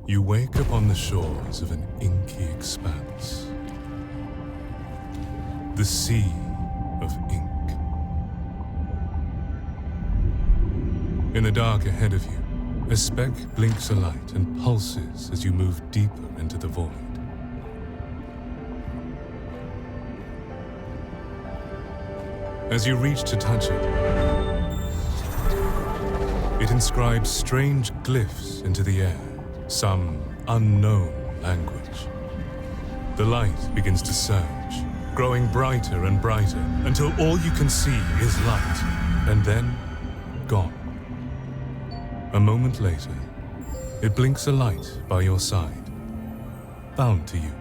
You wake upon the shores of an inky expanse. The sea of ink. In the dark ahead of you, a speck blinks a light and pulses as you move deeper into the void. As you reach to touch it, it inscribes strange glyphs into the air, some unknown language. The light begins to surge, growing brighter and brighter until all you can see is light, and then gone. A moment later, it blinks a light by your side, bound to you.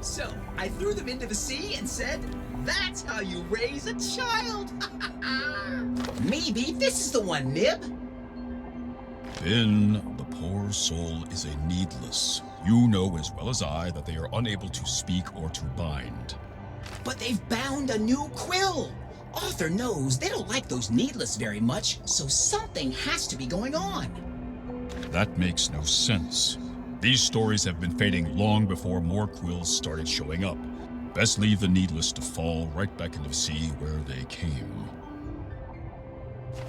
So, I threw them into the sea and said, "That's how you raise a child!" Maybe this is the one, Nib. Then the poor soul is a needless. You know as well as I that they are unable to speak or to bind. But they've bound a new quill. Author knows they don't like those needless very much, so something has to be going on. That makes no sense. These stories have been fading long before more quills started showing up. Best leave the needless to fall right back into the sea where they came.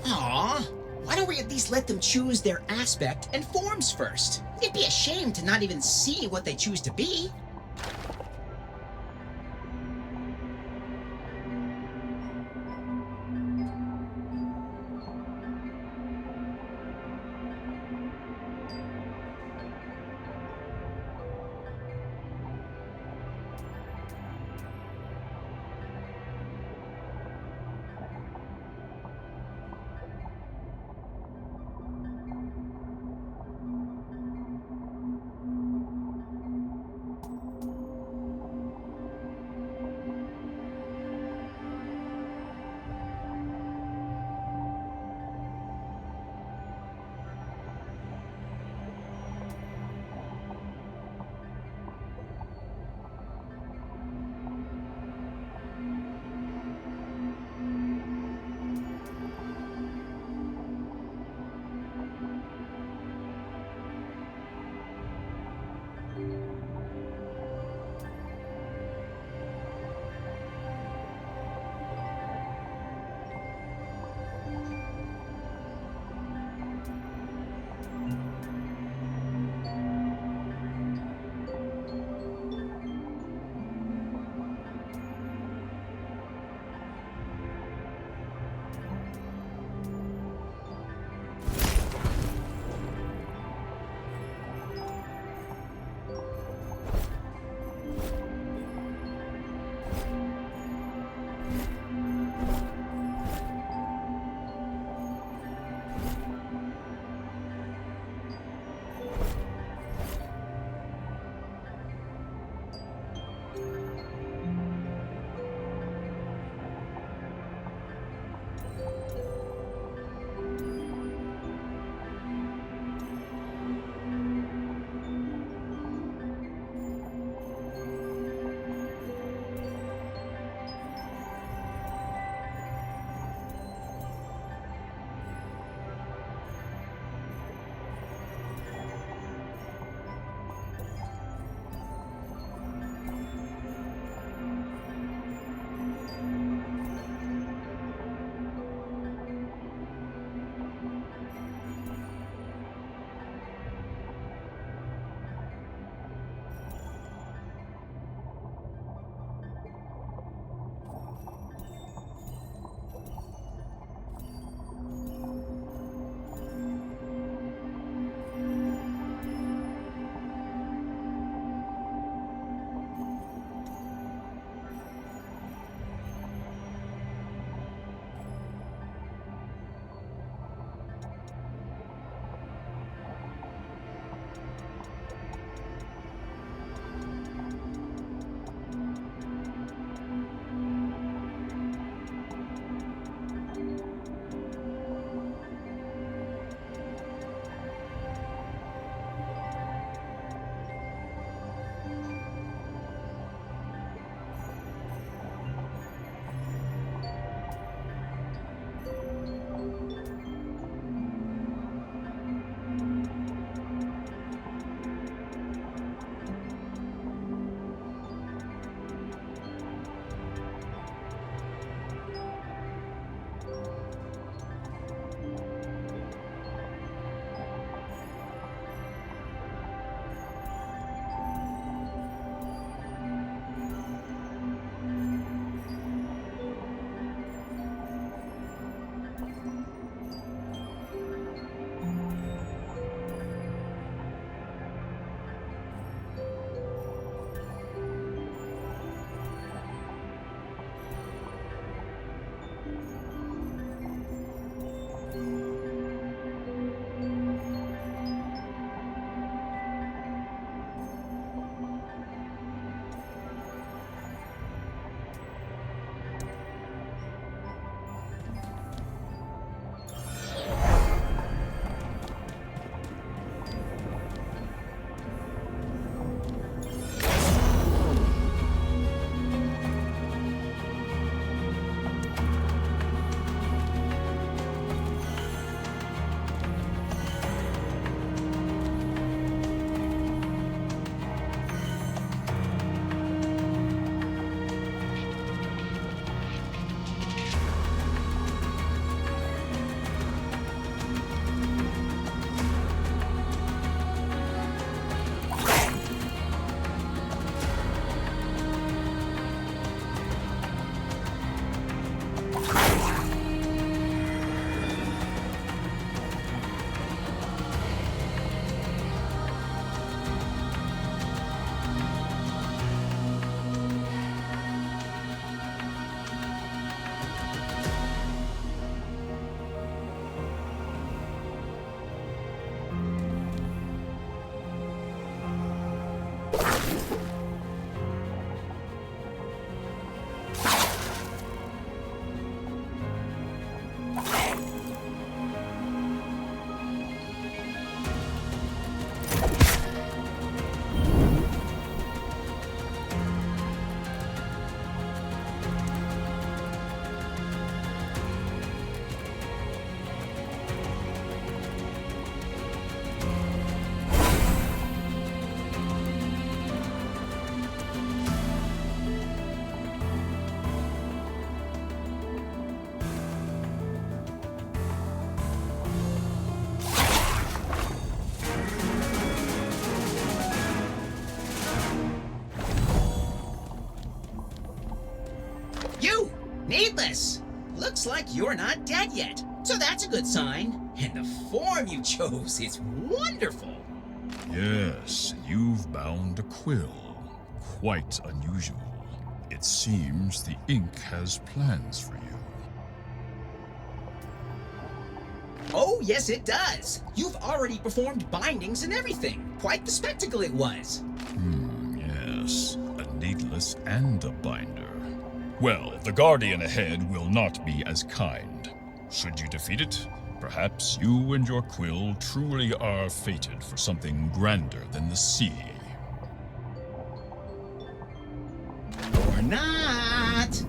Aw, why don't we at least let them choose their aspect and forms first? It'd be a shame to not even see what they choose to be. Needless! Looks like you're not dead yet, so that's a good sign. And the form you chose is wonderful. Yes, you've bound a quill. Quite unusual. It seems the ink has plans for you. Oh, yes, it does. You've already performed bindings and everything. Quite the spectacle it was. Yes, a needless and a binder. Well, the Guardian ahead will not be as kind. Should you defeat it, perhaps you and your quill truly are fated for something grander than the sea. Or not.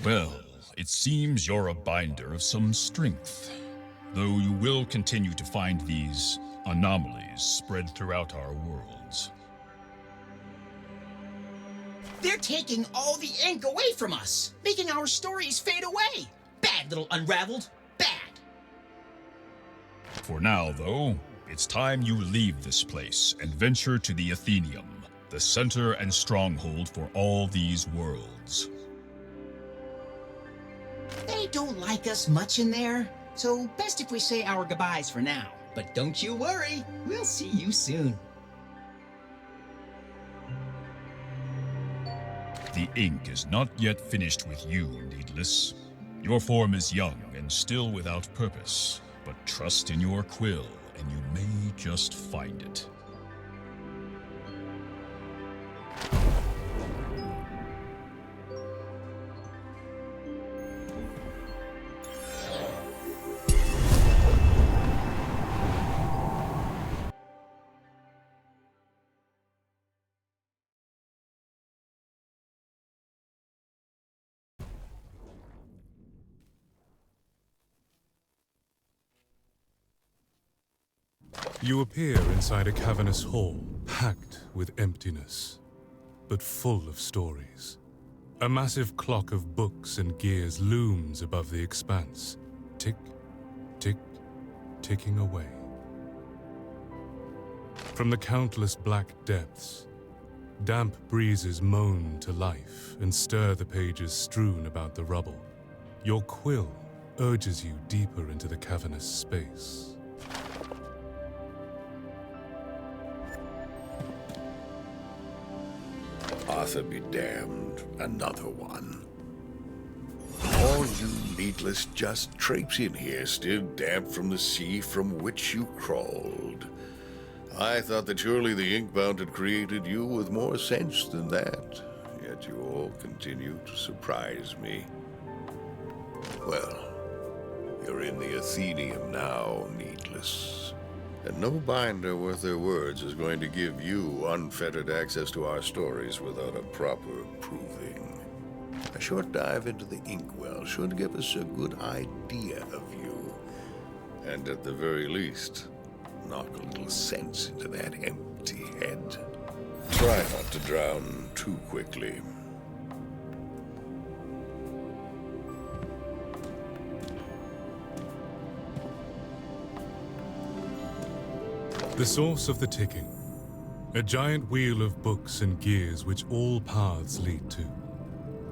Well, it seems you're a binder of some strength. Though you will continue to find these anomalies spread throughout our worlds. They're taking all the ink away from us, making our stories fade away. Bad little unraveled. Bad. For now, though, it's time you leave this place and venture to the Atheneum, the center and stronghold for all these worlds. They don't like us much in there, so best if we say our goodbyes for now. But don't you worry, we'll see you soon. The ink is not yet finished with you, Needless. Your form is young and still without purpose, but trust in your quill, and you may just find it. You appear inside a cavernous hall, packed with emptiness, but full of stories. A massive clock of books and gears looms above the expanse, tick, tick, ticking away. From the countless black depths, damp breezes moan to life and stir the pages strewn about the rubble. Your quill urges you deeper into the cavernous space. Arthur be damned, another one. All you needless, just traipsing here, still damp from the sea from which you crawled. I thought that surely the Inkbound had created you with more sense than that, yet you all continue to surprise me. Well, you're in the Atheneum now, needless. And no binder worth their words is going to give you unfettered access to our stories without a proper proving. A short dive into the inkwell should give us a good idea of you. And at the very least, knock a little sense into that empty head. Try not to drown too quickly. The source of the ticking. A giant wheel of books and gears which all paths lead to.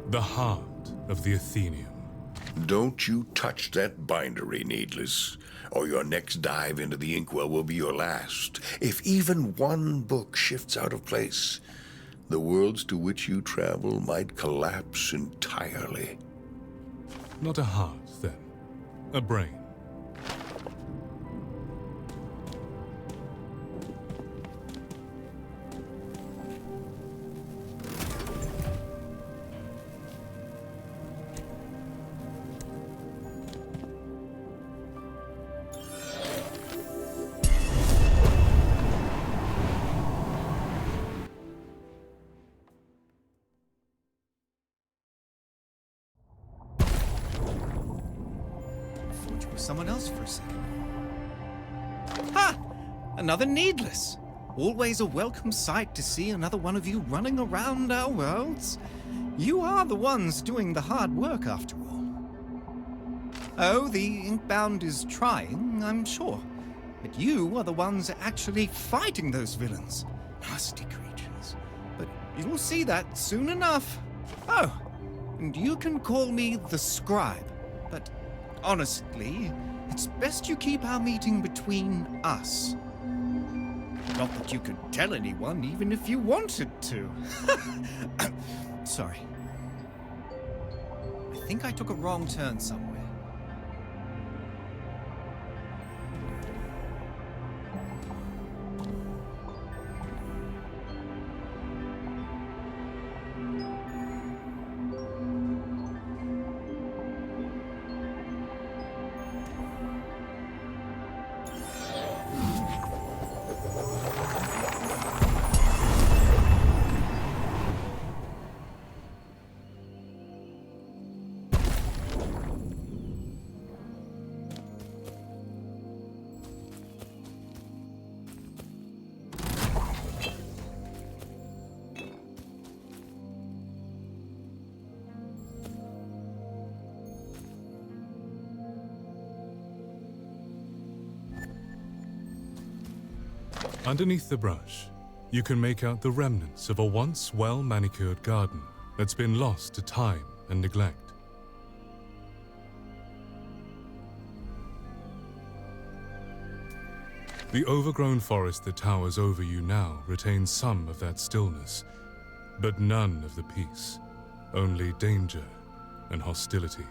The heart of the Atheneum. Don't you touch that bindery, needless, or your next dive into the inkwell will be your last. If even one book shifts out of place, the worlds to which you travel might collapse entirely. Not a heart, then. A brain. Someone else for a second. Ha! Another needless. Always a welcome sight to see another one of you running around our worlds. You are the ones doing the hard work, after all. Oh, the Inkbound is trying, I'm sure. But you are the ones actually fighting those villains. Nasty creatures. But you'll see that soon enough. Oh, and you can call me the Scribe. But honestly, it's best you keep our meeting between us. Not that you could tell anyone, even if you wanted to. Sorry. I think I took a wrong turn somewhere. Underneath the brush, you can make out the remnants of a once well-manicured garden that's been lost to time and neglect. The overgrown forest that towers over you now retains some of that stillness, but none of the peace, only danger and hostility.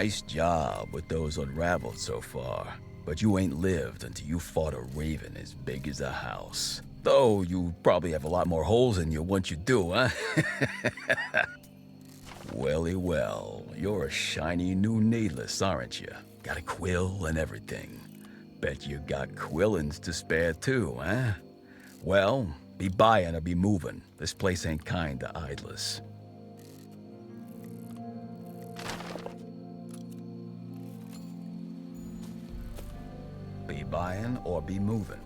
Nice job with those unraveled so far. But you ain't lived until you fought a raven as big as a house. Though you probably have a lot more holes in you once you do, huh? Welly well, you're a shiny new needless, aren't you? Got a quill and everything. Bet you got quillins to spare too, huh? Well, be buying or be moving. This place ain't kind to idlers. Be buying or be moving.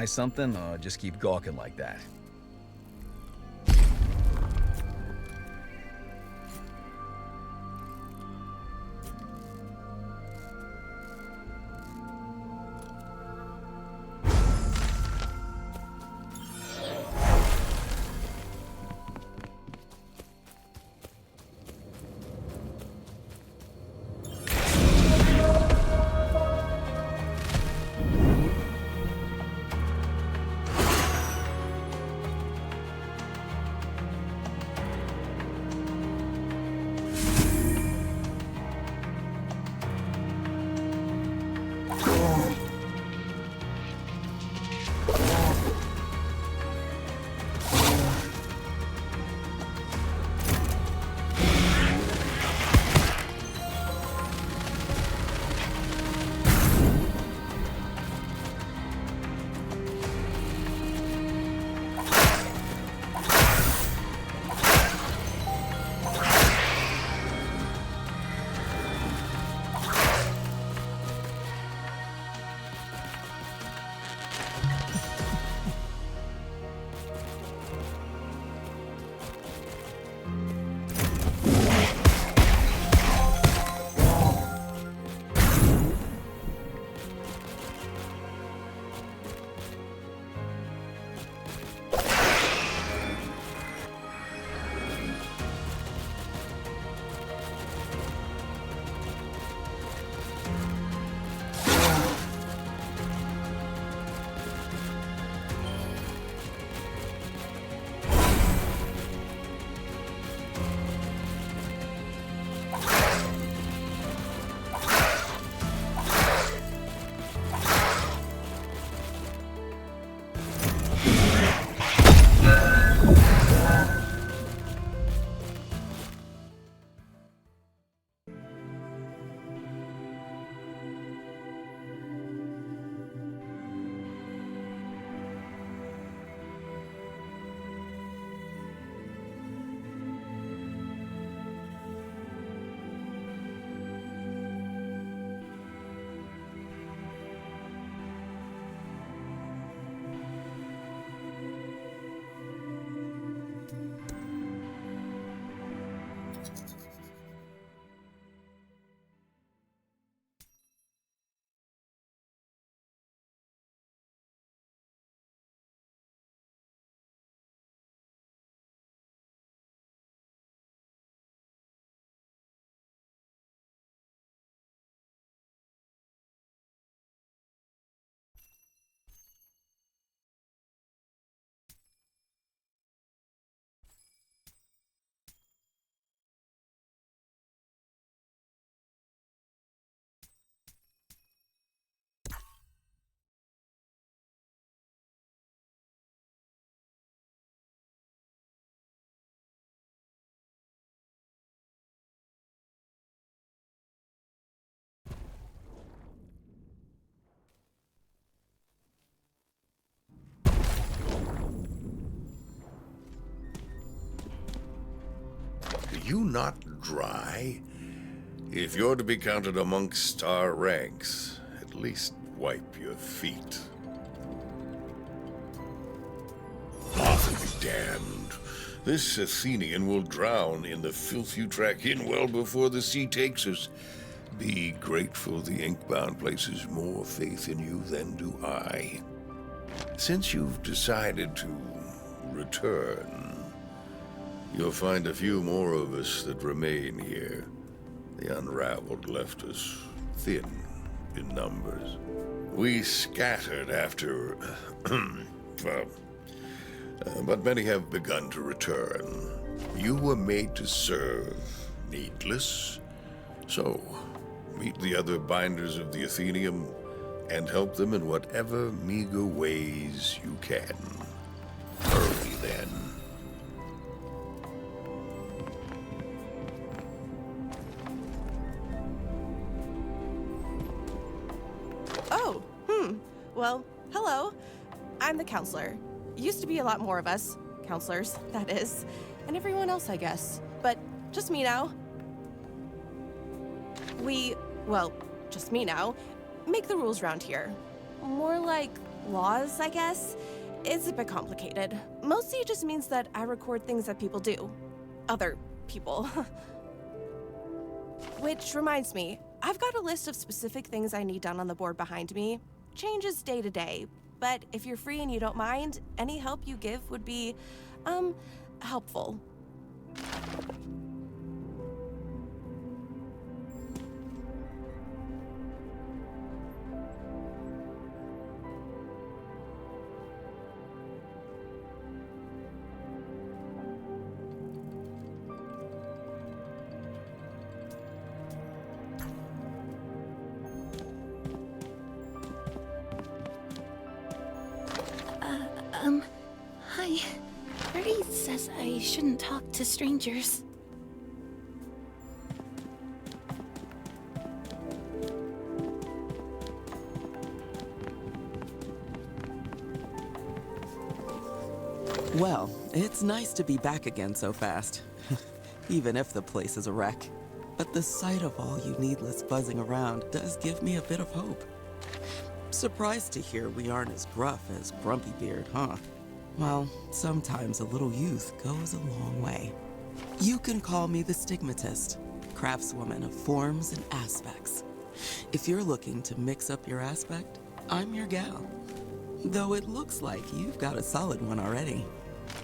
try something, or just keep gawking like that? You not dry? If you're to be counted amongst our ranks, at least wipe your feet. Be damned. This Athenian will drown in the filth you track in well before the sea takes us. Be grateful the Inkbound places more faith in you than do I. Since you've decided to return, you'll find a few more of us that remain here. The Unraveled left us thin in numbers. We scattered after, but many have begun to return. You were made to serve, needless. So, meet the other binders of the Atheneum and help them in whatever meager ways you can. Hurry, then. Oh, well, hello. I'm the counselor. Used to be a lot more of us. Counselors, that is. And everyone else, I guess. But just me now. Well, just me now, make the rules around here. More like laws, I guess. It's a bit complicated. Mostly it just means that I record things that people do. Other people. Which reminds me, I've got a list of specific things I need done on the board behind me. Changes day to day, but if you're free and you don't mind, any help you give would be, helpful. Hi. Birdie says I shouldn't talk to strangers. Well, it's nice to be back again so fast. Even if the place is a wreck. But the sight of all you needless buzzing around does give me a bit of hope. Surprised to hear we aren't as gruff as Grumpy Beard, huh? Well, sometimes a little youth goes a long way. You can call me the Stigmatist, craftswoman of forms and aspects. If you're looking to mix up your aspect, I'm your gal. Though it looks like you've got a solid one already.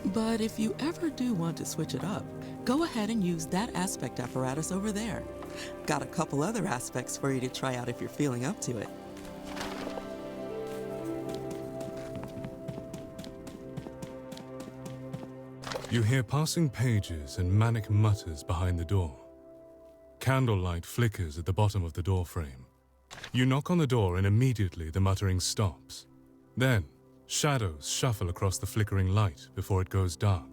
But if you ever do want to switch it up, go ahead and use that aspect apparatus over there. Got a couple other aspects for you to try out if you're feeling up to it. You hear passing pages and manic mutters behind the door. Candlelight flickers at the bottom of the door frame. You knock on the door and immediately the muttering stops. Then, shadows shuffle across the flickering light before it goes dark.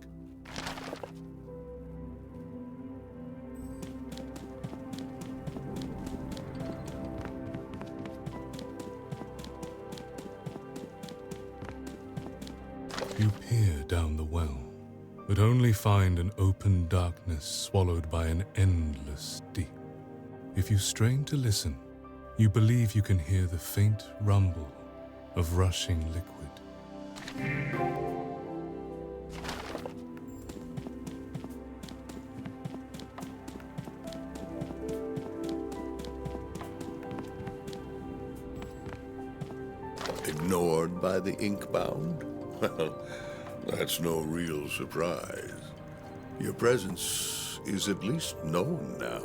You peer down the well, but only find an open darkness swallowed by an endless deep. If you strain to listen, you believe you can hear the faint rumble of rushing liquid. Ignored by the Inkbound? Well, that's no real surprise. Your presence is at least known now.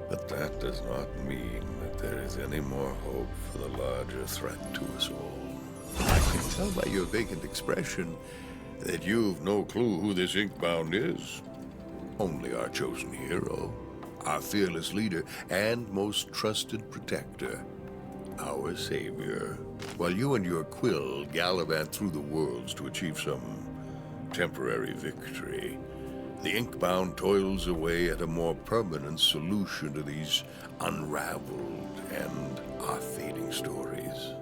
But that does not mean that there is any more hope for the larger threat to us all. I can tell by your vacant expression that you've no clue who this Inkbound is. Only our chosen hero, our fearless leader, and most trusted protector, our savior. While you and your quill gallivant through the worlds to achieve some temporary victory, the Inkbound toils away at a more permanent solution to these unraveled and fading stories.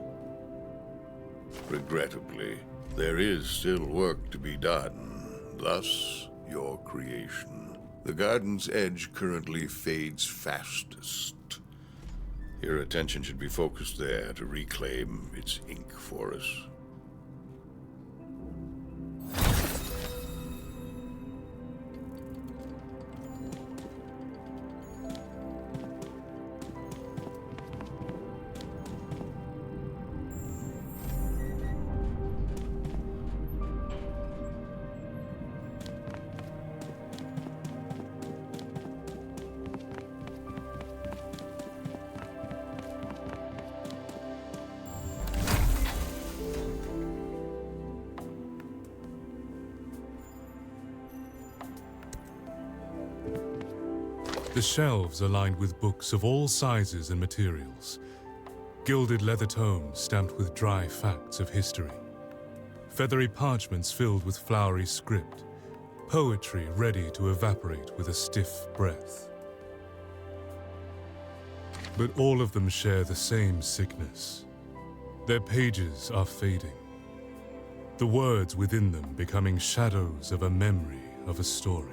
Regrettably, there is still work to be done, thus your creation. The Garden's Edge currently fades fastest. Your attention should be focused there to reclaim its ink for us. The shelves are lined with books of all sizes and materials. Gilded leather tomes stamped with dry facts of history. Feathery parchments filled with flowery script. Poetry ready to evaporate with a stiff breath. But all of them share the same sickness. Their pages are fading. The words within them becoming shadows of a memory of a story.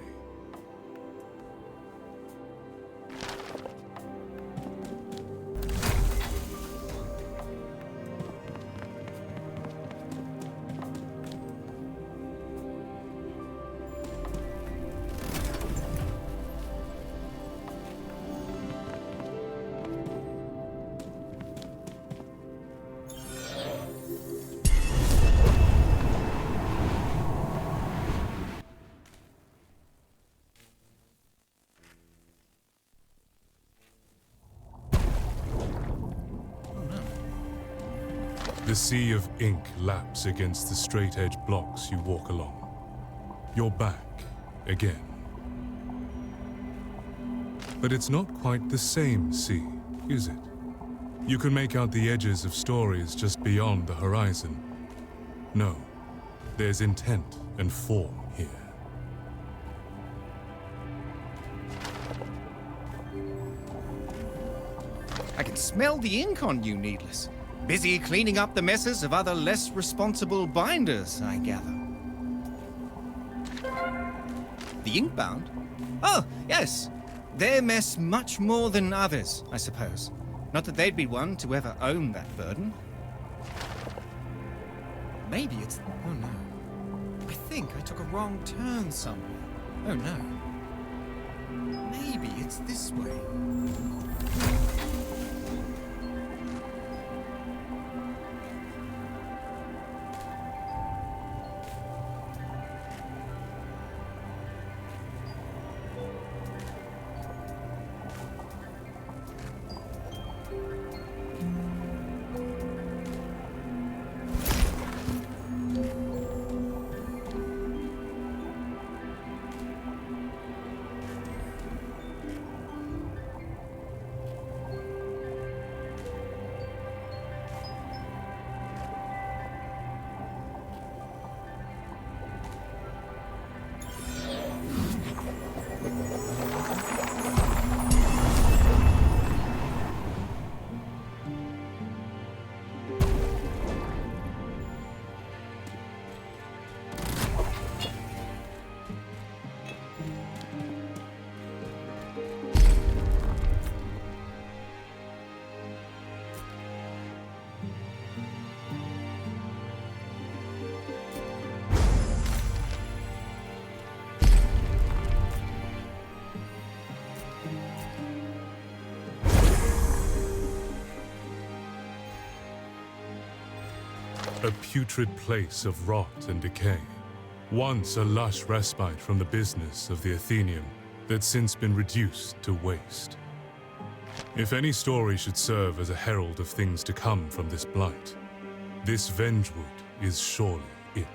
The sea of ink laps against the straight-edge blocks you walk along. You're back again. But it's not quite the same sea, is it? You can make out the edges of stories just beyond the horizon. No, there's intent and form here. I can smell the ink on you, Needless. Busy cleaning up the messes of other less responsible binders, I gather. The Inkbound? Oh, yes. Their mess much more than others, I suppose. Not that they'd be one to ever own that burden. Maybe it's... Oh no. I think I took a wrong turn somewhere. Oh no. Maybe it's this way. A putrid place of rot and decay. Once a lush respite from the business of the Atheneum that's since been reduced to waste. If any story should serve as a herald of things to come from this blight, this Vengewood is surely it.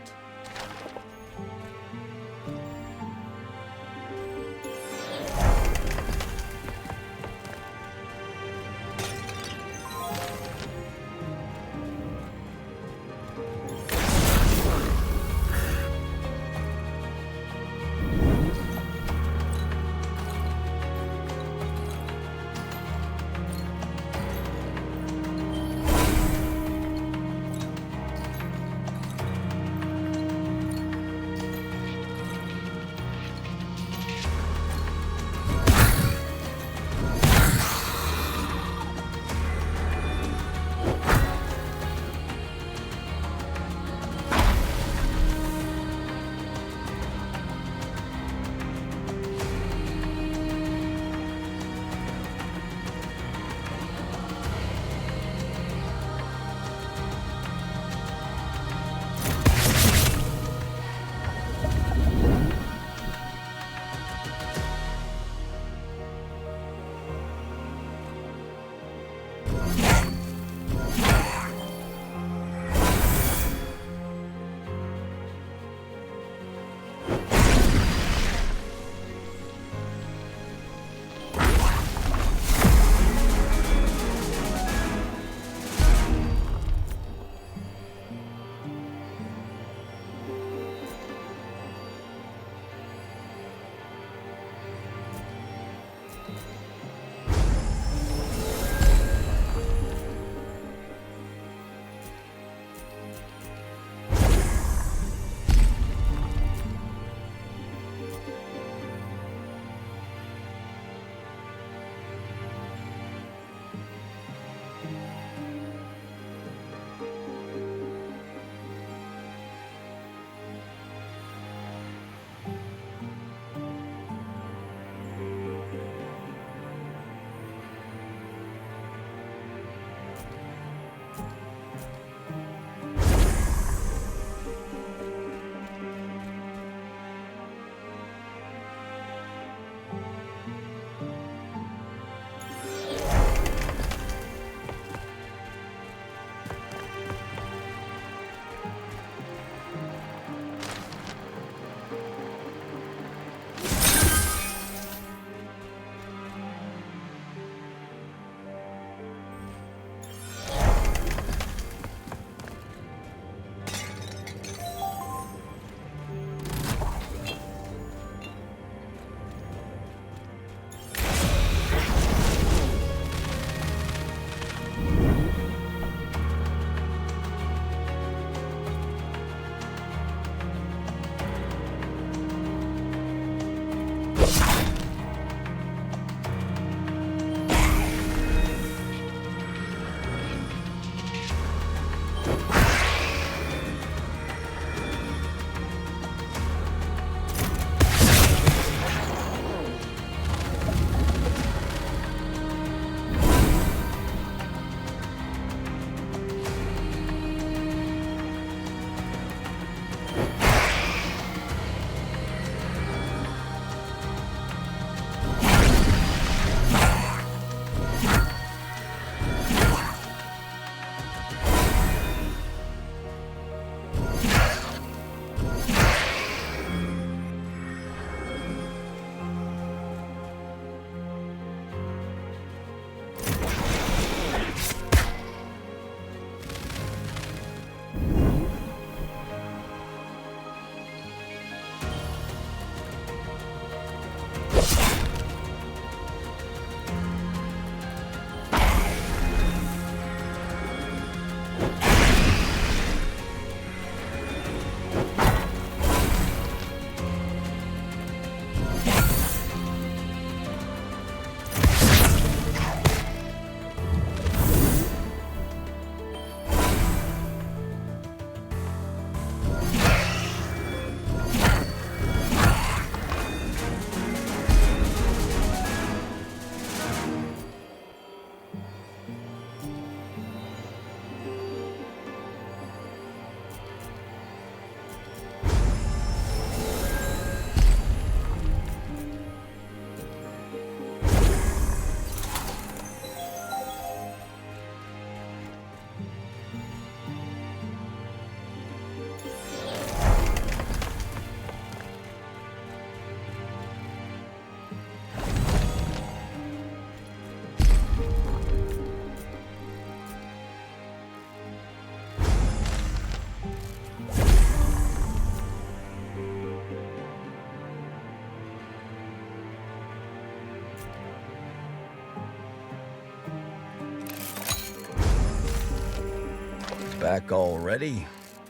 Back already?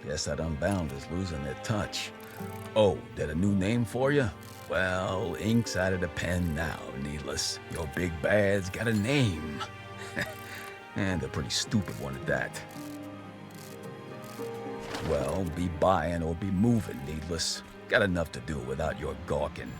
Guess that Unbound is losing their touch. Oh, did a new name for you? Well, ink's out of the pen now, Needless. Your big bad's got a name. And a pretty stupid one at that. Well, be buying or be moving, Needless. Got enough to do without your gawking.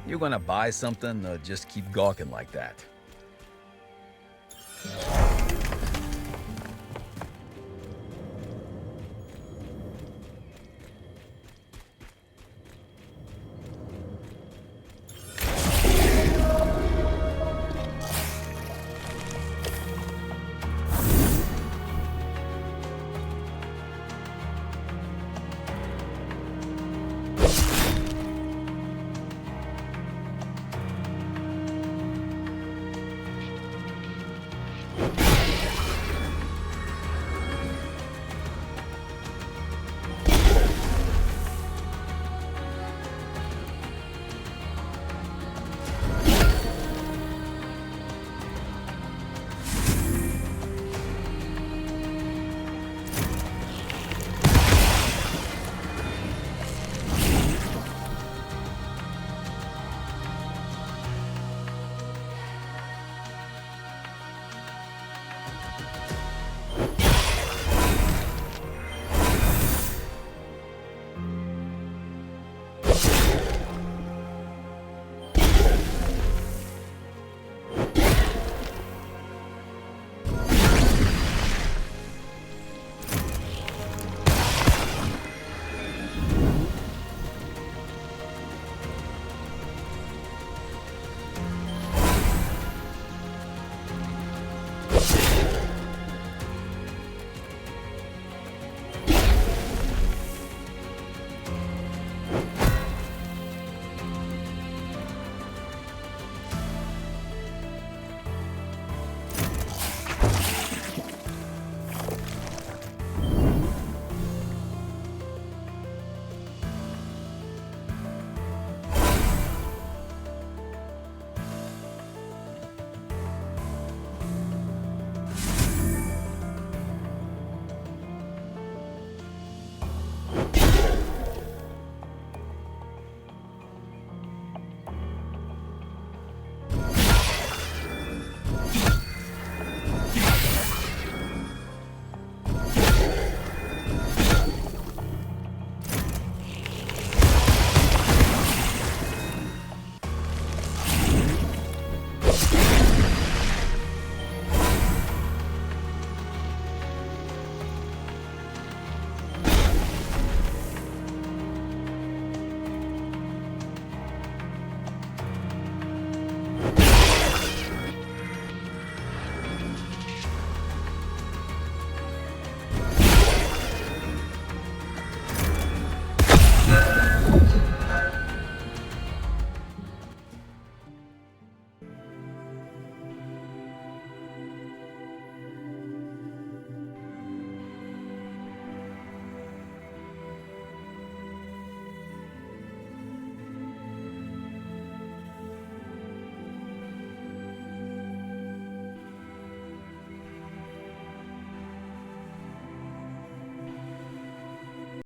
You gonna buy something or just keep gawking like that?